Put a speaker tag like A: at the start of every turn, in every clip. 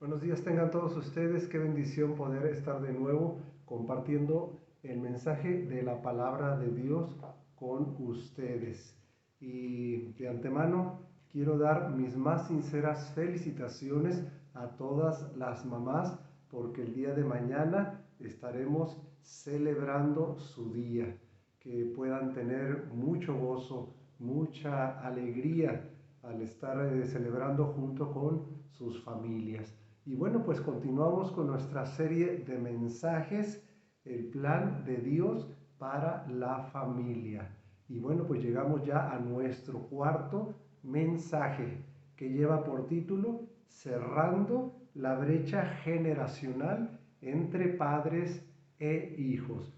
A: Buenos días tengan todos ustedes, qué bendición poder estar de nuevo compartiendo el mensaje de la palabra de Dios con ustedes. Y de antemano quiero dar mis más sinceras felicitaciones a todas las mamás porque el día de mañana estaremos celebrando su día. Que puedan tener mucho gozo, mucha alegría al estar celebrando junto con sus familias. Y bueno, pues continuamos con nuestra serie de mensajes, el plan de Dios para la familia. Y bueno, pues llegamos ya a nuestro cuarto mensaje que lleva por título Cerrando la brecha generacional entre padres e hijos.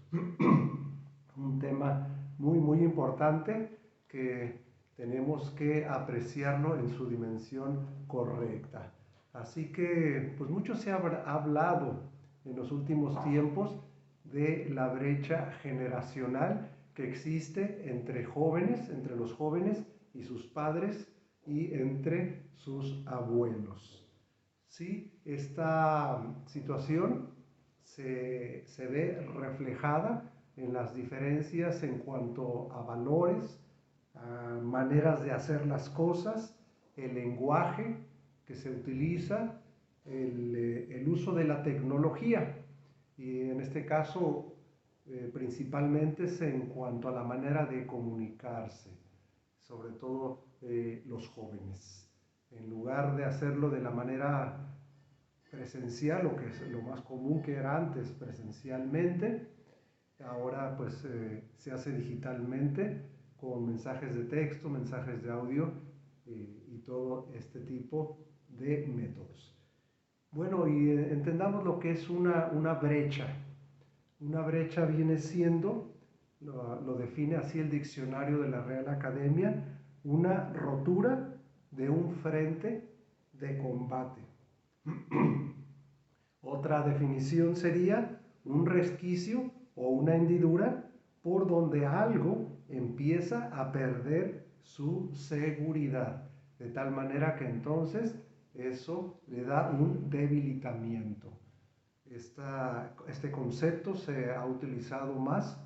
A: Un tema muy importante que tenemos que apreciarlo en su dimensión correcta. Así que, pues mucho se ha hablado en los últimos tiempos de la brecha generacional que existe entre jóvenes, entre los jóvenes y sus padres y entre sus abuelos. Sí, esta situación se ve reflejada en las diferencias en cuanto a valores, a maneras de hacer las cosas, el lenguaje que se utiliza, el uso de la tecnología. Y en este caso, principalmente es en cuanto a la manera de comunicarse, sobre todo los jóvenes. En lugar de hacerlo de la manera presencial, lo que es lo más común que era antes presencialmente, ahora pues se hace digitalmente con mensajes de texto, mensajes de audio y todo este tipo de métodos. Bueno, y entendamos lo que es una brecha. Una brecha viene siendo, lo define así el diccionario de la Real Academia, una rotura de un frente de combate. Otra definición sería un resquicio o una hendidura por donde algo empieza a perder su seguridad, de tal manera que entonces eso le da un debilitamiento. Este concepto se ha utilizado más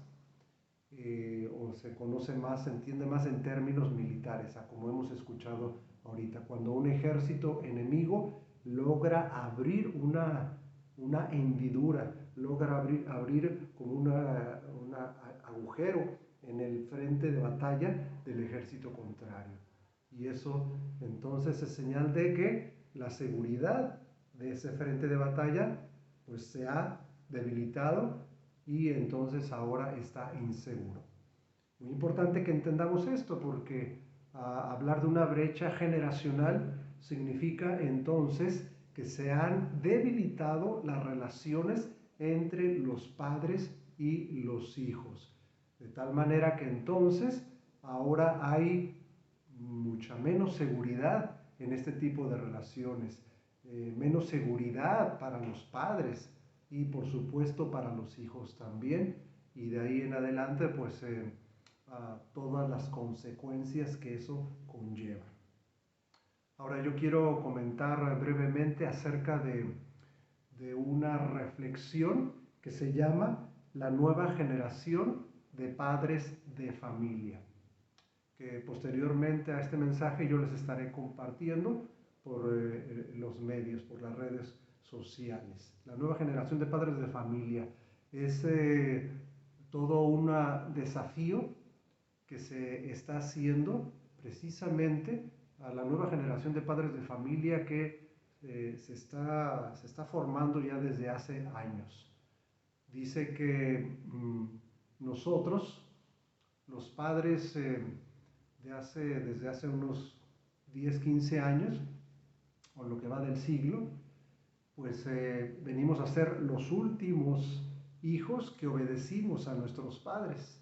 A: o se conoce más, se entiende más en términos militares, como hemos escuchado ahorita, cuando un ejército enemigo logra abrir una hendidura, logra abrir como un agujero en el frente de batalla del ejército contrario. Y eso entonces es señal de que la seguridad de ese frente de batalla pues se ha debilitado y entonces ahora está inseguro. Muy importante que entendamos esto porque hablar de una brecha generacional significa entonces que se han debilitado las relaciones entre los padres y los hijos. De tal manera que entonces ahora hay mucha menos seguridad en este tipo de relaciones, menos seguridad para los padres y por supuesto para los hijos también, y de ahí en adelante pues todas las consecuencias que eso conlleva. Ahora yo quiero comentar brevemente acerca de una reflexión que se llama la nueva generación de padres de familia, que posteriormente a este mensaje yo les estaré compartiendo por los medios, por las redes sociales. La nueva generación de padres de familia es todo un desafío que se está haciendo precisamente a la nueva generación de padres de familia que se está formando ya desde hace años. Dice que nosotros, los padres desde hace unos 10, 15 años, o lo que va del siglo, pues venimos a ser los últimos hijos que obedecimos a nuestros padres.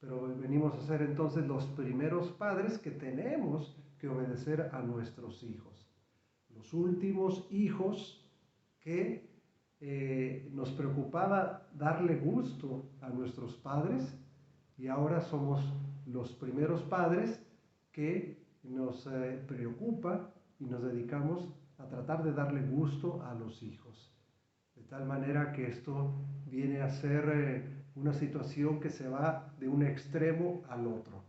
A: Pero venimos a ser entonces los primeros padres que tenemos que obedecer a nuestros hijos. Los últimos hijos que nos preocupaba darle gusto a nuestros padres y ahora somos los primeros padres que nos preocupa y nos dedicamos a tratar de darle gusto a los hijos. De tal manera que esto viene a ser una situación que se va de un extremo al otro.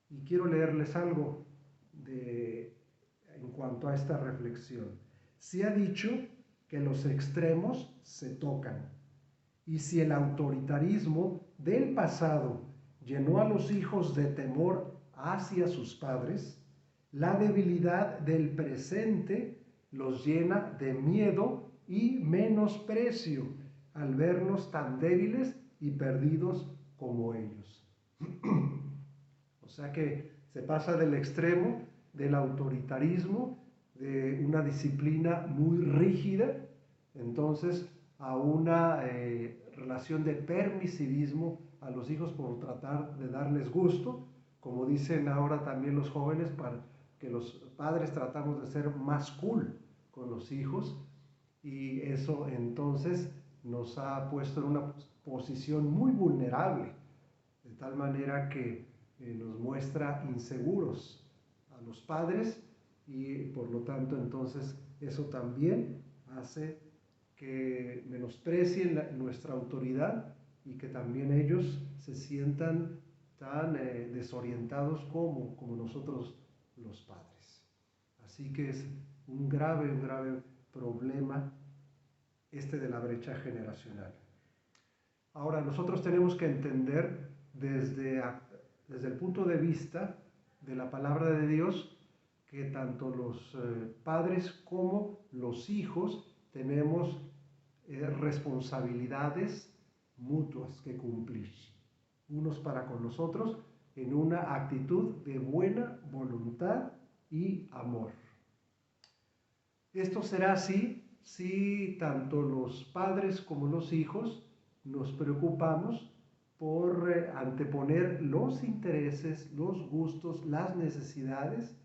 A: Y quiero leerles algo en cuanto a esta reflexión. Se ha dicho que los extremos se tocan. Y si el autoritarismo del pasado llenó a los hijos de temor hacia sus padres, la debilidad del presente los llena de miedo y menosprecio al verlos tan débiles y perdidos como ellos. O sea que se pasa del extremo del autoritarismo, de una disciplina muy rígida, entonces a una relación de permisivismo a los hijos por tratar de darles gusto, como dicen ahora también los jóvenes, para que los padres tratamos de ser más cool con los hijos, y eso entonces nos ha puesto en una posición muy vulnerable, de tal manera que nos muestra inseguros a los padres, y por lo tanto entonces eso también hace que menosprecien nuestra autoridad y que también ellos se sientan tan desorientados como nosotros los padres. Así que es un grave problema este de la brecha generacional. Ahora, nosotros tenemos que entender desde el punto de vista de la palabra de Dios que tanto los padres como los hijos tenemos responsabilidades mutuas que cumplir, unos para con los otros, en una actitud de buena voluntad y amor. Esto será así si tanto los padres como los hijos nos preocupamos por anteponer los intereses, los gustos, las necesidades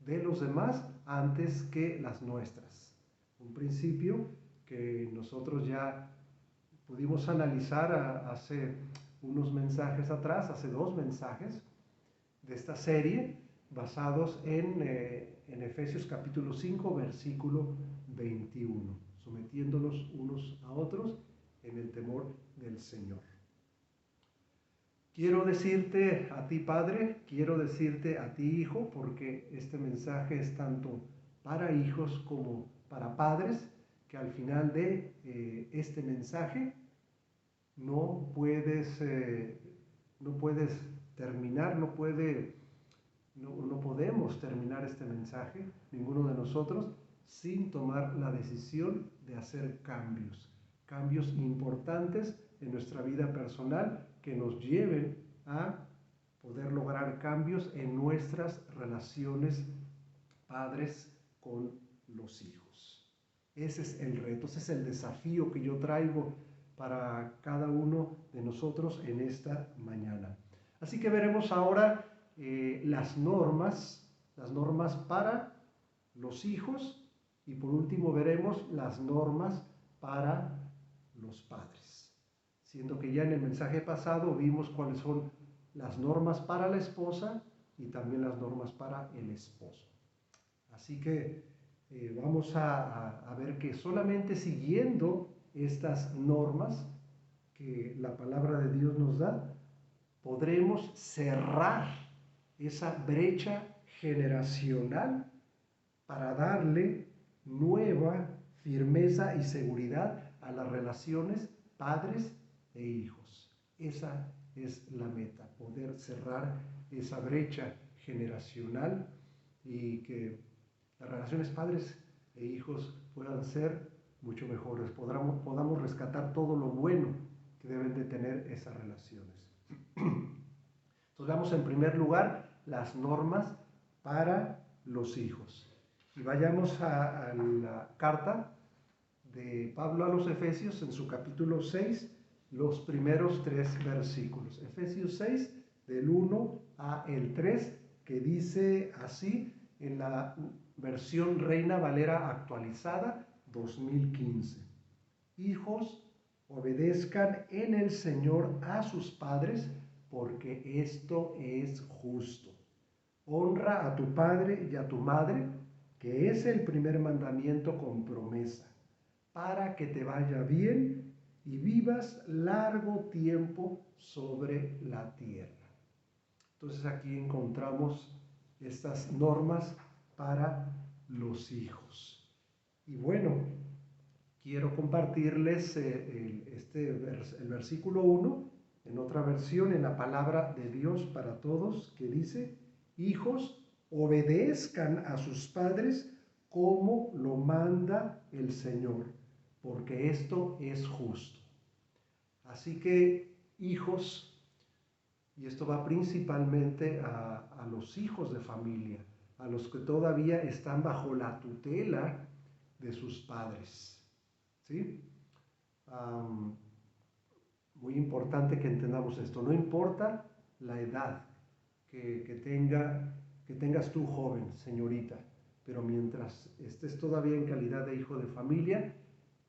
A: de los demás antes que las nuestras. Un principio que nosotros ya pudimos analizar hace unos mensajes atrás, hace 2 mensajes de esta serie, basados en Efesios capítulo 5, versículo 21, sometiéndolos unos a otros en el temor del Señor. Quiero decirte a ti, padre, quiero decirte a ti, hijo, porque este mensaje es tanto para hijos como para padres, que al final de este mensaje no puedes terminar, no podemos terminar este mensaje, ninguno de nosotros, sin tomar la decisión de hacer cambios importantes en nuestra vida personal que nos lleven a poder lograr cambios en nuestras relaciones padres con los hijos. Ese es el reto, ese es el desafío que yo traigo para cada uno de nosotros en esta mañana. Así que veremos ahora las normas para los hijos, y por último veremos las normas para los padres. Siendo que ya en el mensaje pasado vimos cuáles son las normas para la esposa y también las normas para el esposo. Así que vamos a ver que solamente siguiendo estas normas que la palabra de Dios nos da, podremos cerrar esa brecha generacional para darle nueva firmeza y seguridad a las relaciones padres e hijos. Esa es la meta, poder cerrar esa brecha generacional y que las relaciones padres e hijos puedan ser mucho mejores, podamos rescatar todo lo bueno que deben de tener esas relaciones. Entonces vamos en primer lugar las normas para los hijos. Y vayamos a la carta de Pablo a los Efesios en su capítulo 6, los primeros 3 versículos. Efesios 6, del 1 al 3, que dice así en la versión Reina Valera actualizada 2015. Hijos, obedezcan en el Señor a sus padres, porque esto es justo. Honra a tu padre y a tu madre, que es el primer mandamiento con promesa, para que te vaya bien y vivas largo tiempo sobre la tierra. Entonces aquí encontramos estas normas para los hijos. Y bueno, quiero compartirles el versículo 1 en otra versión, en la palabra de Dios para todos, que dice: hijos, obedezcan a sus padres como lo manda el Señor, porque esto es justo. Así que, hijos, y esto va principalmente a los hijos de familia, a los que todavía están bajo la tutela de sus padres. ¿Sí? Muy importante que entendamos esto. No importa la edad que tengas tú, joven, señorita, pero mientras estés todavía en calidad de hijo de familia,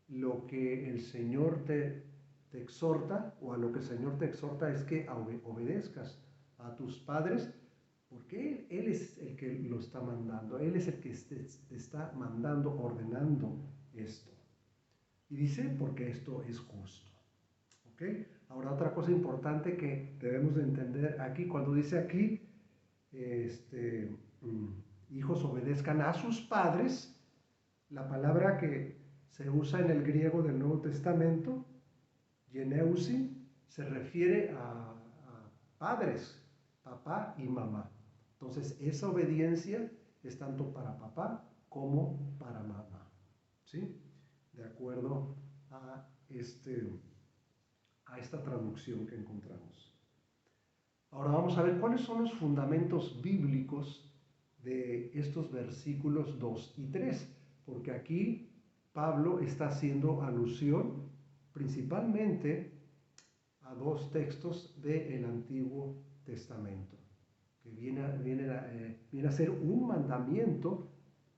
A: lo que el Señor te exhorta, o a lo que el Señor te exhorta, es que obedezcas a tus padres, porque Él es el que lo está mandando, Él es el que te está mandando, ordenando esto. Y dice, porque esto es justo. ¿Ok? Ahora, otra cosa importante que debemos de entender aquí, cuando dice aquí, hijos obedezcan a sus padres, la palabra que se usa en el griego del Nuevo Testamento, geneusi, se refiere a padres, papá y mamá. Entonces, esa obediencia es tanto para papá como para mamá. ¿Sí? De acuerdo a esta traducción que encontramos. Ahora vamos a ver cuáles son los fundamentos bíblicos de estos versículos 2 y 3, porque aquí Pablo está haciendo alusión principalmente a dos textos del Antiguo Testamento, que viene a ser un mandamiento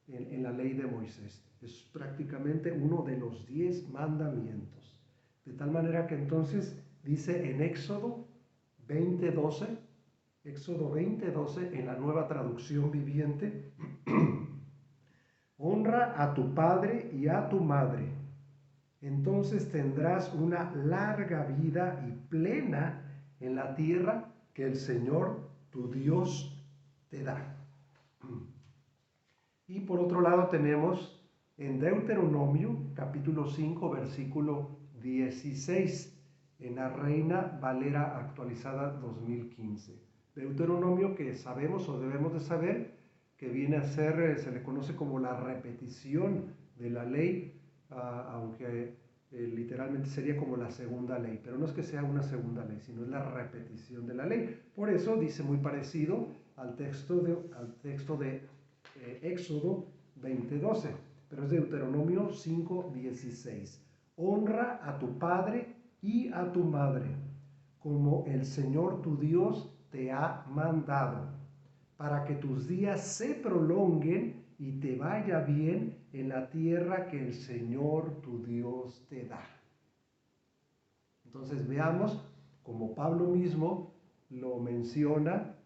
A: en la ley de Moisés. Es prácticamente uno de los 10 mandamientos. De tal manera que entonces dice en Éxodo 20:12, en la Nueva Traducción Viviente: honra a tu padre y a tu madre, entonces tendrás una larga vida y plena en la tierra que el Señor tu Dios te da. Y por otro lado tenemos en Deuteronomio capítulo 5 versículo 16, en la Reina Valera actualizada 2015. Deuteronomio, que sabemos o debemos de saber que viene a ser, se le conoce como la repetición de la ley, aunque literalmente sería como la segunda ley, pero no es que sea una segunda ley, sino es la repetición de la ley. Por eso dice muy parecido al texto de Éxodo 20:12, pero es Deuteronomio 5:16. Honra a tu padre y a tu madre, como el Señor tu Dios te ha mandado, para que tus días se prolonguen y te vaya bien en la tierra que el Señor tu Dios te da. Entonces veamos como Pablo mismo lo menciona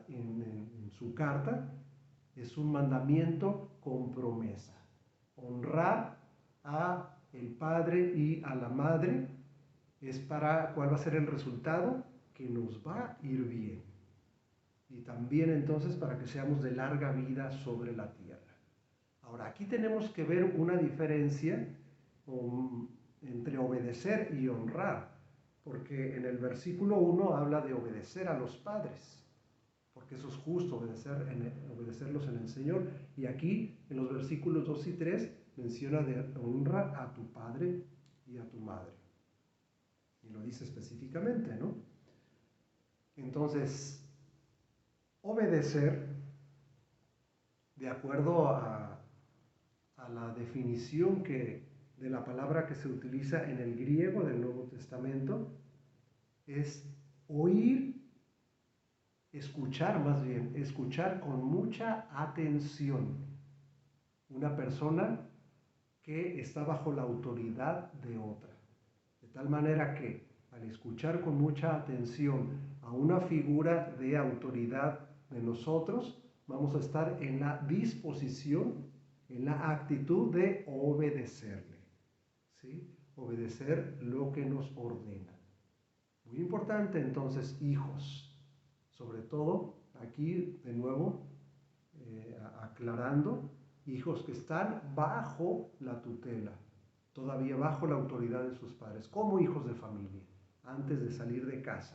A: en su carta. Es un mandamiento con promesa. Honrar a el padre y a la madre es para, ¿cuál va a ser el resultado? Que nos va a ir bien. Y también entonces para que seamos de larga vida sobre la tierra. Ahora, aquí tenemos que ver una diferencia entre obedecer y honrar, porque en el versículo 1 habla de obedecer a los padres, porque eso es justo, obedecerlos en el Señor. Y aquí, en los versículos 2 y 3, menciona de honra a tu padre y a tu madre. Y lo dice específicamente, ¿no? Entonces, obedecer, de acuerdo a la definición de la palabra que se utiliza en el griego del Nuevo Testamento, es oír, escuchar más bien, escuchar con mucha atención. Una persona que está bajo la autoridad de otra. De tal manera que al escuchar con mucha atención a una figura de autoridad de nosotros vamos a estar en la disposición, en la actitud de obedecerle, ¿sí? Obedecer lo que nos ordena. Muy importante entonces, hijos, sobre todo aquí de nuevo aclarando, hijos que están bajo la tutela, todavía bajo la autoridad de sus padres, como hijos de familia, antes de salir de casa.